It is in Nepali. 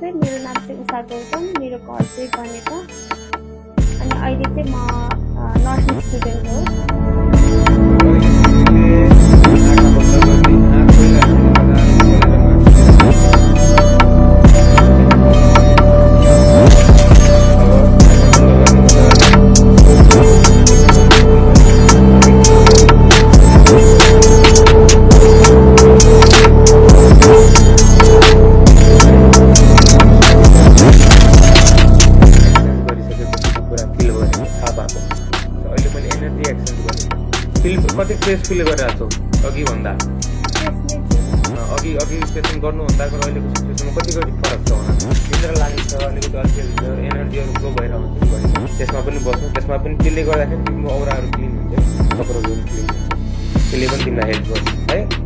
नमस्ते, मेरो नाम चाहिँ उषा गौतम, मेरो घर चाहिँ बनेपा अनि अहिले चाहिँ म नर्सिङ स्टुडेन्ट हो। कति फ्रेस फिल गरिरहेको छौ अघि भन्दा अघि सेसन गर्नुभन्दाको अहिलेको सिचुएसनमा कति फरक छ होला भित्र लाग्छ अलिकति अल्छी एनर्जीहरू फ्लो भइरहेको हुन्छ त्यसमा पनि बस्नु त्यसमा पनि त्यसले गर्दाखेरि तिम्रो औराहरू क्लिन हुन्छ सबै क्लिन हुन्छ त्यसले पनि तिमीलाई हेल्प गर्छ है।